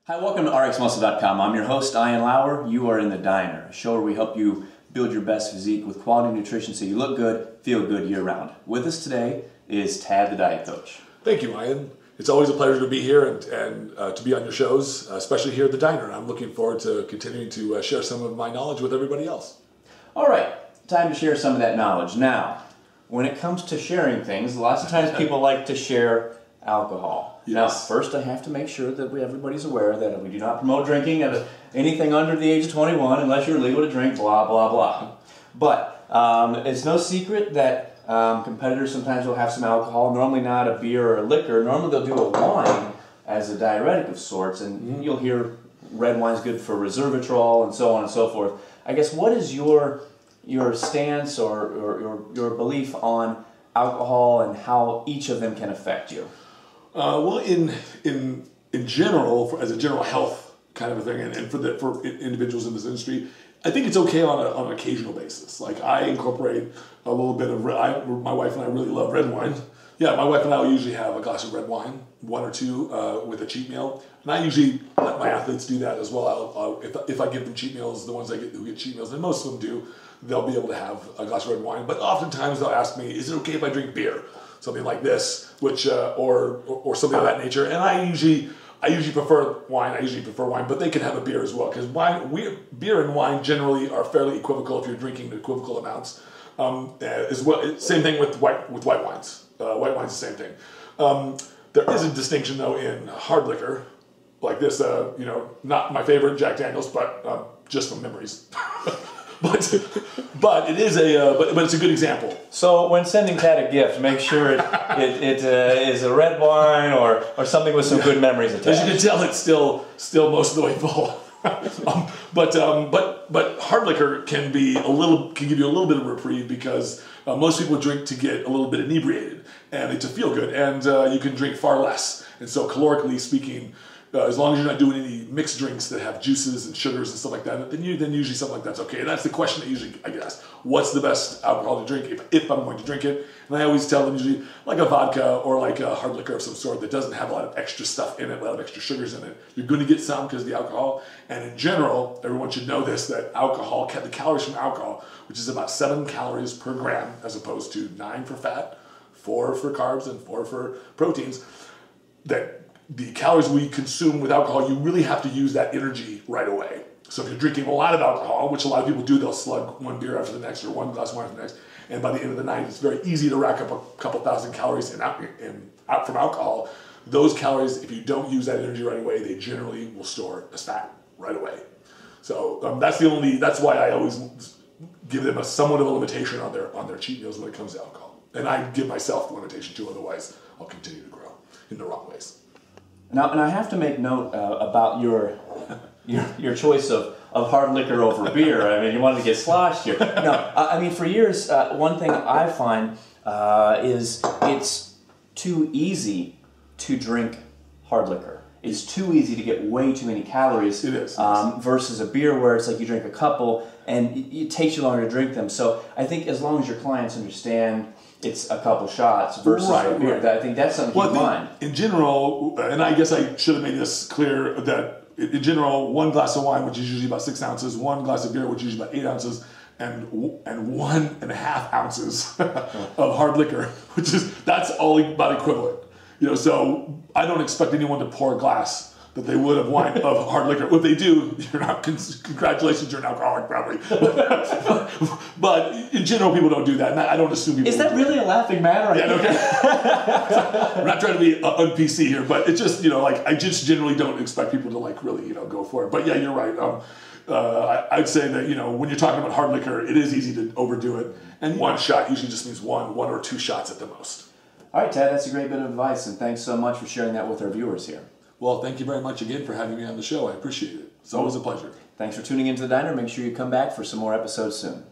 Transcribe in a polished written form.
Hi, welcome to RxMuscle.com. I'm your host, Ian Lauer. You are in the Diner, a show where we help you build your best physique with quality nutrition so you look good, feel good year-round. With us today is Tad, the Diet Coach. Thank you, Ian. It's always a pleasure to be here and to be on your shows, especially here at the Diner. And I'm looking forward to continuing to share some of my knowledge with everybody else. All right, time to share some of that knowledge. Now, when it comes to sharing things, lots of times people like to share alcohol. Yes. Now, first I have to make sure that everybody's aware that we do not promote drinking at anything under the age of 21 unless you're legal to drink, blah, blah, blah. But it's no secret that competitors sometimes will have some alcohol, normally not a beer or a liquor. Normally they'll do a wine as a diuretic of sorts, and you'll hear red wine's good for resveratrol and so on and so forth. I guess, what is your stance or your belief on alcohol and how each of them can affect you? Well, in general, as a general health kind of a thing, and for individuals in this industry, I think it's okay on an occasional basis. Like, I incorporate a little bit of my wife and I really love red wine. Yeah, my wife and I will usually have a glass of red wine, one or two, with a cheat meal. And I usually let my athletes do that as well. If I give them cheat meals, the ones who get cheat meals, and most of them do, they'll be able to have a glass of red wine. But oftentimes they'll ask me, is it okay if I drink beer? Something like this, which or something of that nature. And I usually prefer wine. But they can have a beer as well, because beer and wine generally are fairly equivocal if you're drinking equivocal amounts. As well, same thing with white wines. White wine's the same thing. There is a distinction though in hard liquor, like this. Not my favorite, Jack Daniels, but just from memories. But it is but it's a good example. So when sending Tad a gift, make sure it is a red wine or something with some good memories attached. As you can tell, it's still most of the way full. But hard liquor can give you a little bit of reprieve, because most people drink to get a little bit inebriated and to feel good, and you can drink far less. And so, calorically speaking, as long as you're not doing any mixed drinks that have juices and sugars and stuff like that, then usually something like that's okay. And that's the question that usually I get asked: what's the best alcohol to drink if I'm going to drink it? And I always tell them, usually like a vodka or like a hard liquor of some sort that doesn't have a lot of extra stuff in it, a lot of extra sugars in it. You're going to get some because of the alcohol. And in general, everyone should know this, that the calories from alcohol, which is about 7 calories per gram, as opposed to 9 for fat, 4 for carbs, and 4 for proteins, that the calories we consume with alcohol, you really have to use that energy right away. So if you're drinking a lot of alcohol, which a lot of people do, they'll slug one beer after the next or one glass of wine after the next, and by the end of the night, it's very easy to rack up a couple thousand calories out from alcohol. Those calories, if you don't use that energy right away, they generally will store as fat right away. So that's why I always give them somewhat of a limitation on their cheat meals when it comes to alcohol. And I give myself the limitation too, otherwise I'll continue to grow in the wrong ways. Now, and I have to make note about your choice of hard liquor over beer. I mean, you wanted to get sloshed here. No, I mean, for years, one thing I find is it's too easy to drink hard liquor. It's too easy to get way too many calories. It is. Versus a beer where it's like you drink a couple and it takes you longer to drink them. So I think as long as your clients understand it's a couple shots versus a beer, I think that's something to keep in mind. In general, and I guess I should have made this clear, that in general, 1 glass of wine, which is usually about 6 ounces, 1 glass of beer, which is usually about 8 ounces, and 1.5 ounces of hard liquor, that's all about equivalent. So I don't expect anyone to pour a glass that they would of wine of hard liquor. If they do, you're not. Congratulations, you're an alcoholic, probably. But in general, people don't do that, and I don't assume people. Is that really a laughing matter? Yeah, okay. I'm not trying to be un-PC here, but it's just I just generally don't expect people to really go for it. But yeah, you're right. I'd say that when you're talking about hard liquor, it is easy to overdo it, and 1 shot usually just means one or 2 shots at the most. All right, Tad, that's a great bit of advice, and thanks so much for sharing that with our viewers here. Well, thank you very much again for having me on the show. I appreciate it. It's always a pleasure. Thanks for tuning into the Diner. Make sure you come back for some more episodes soon.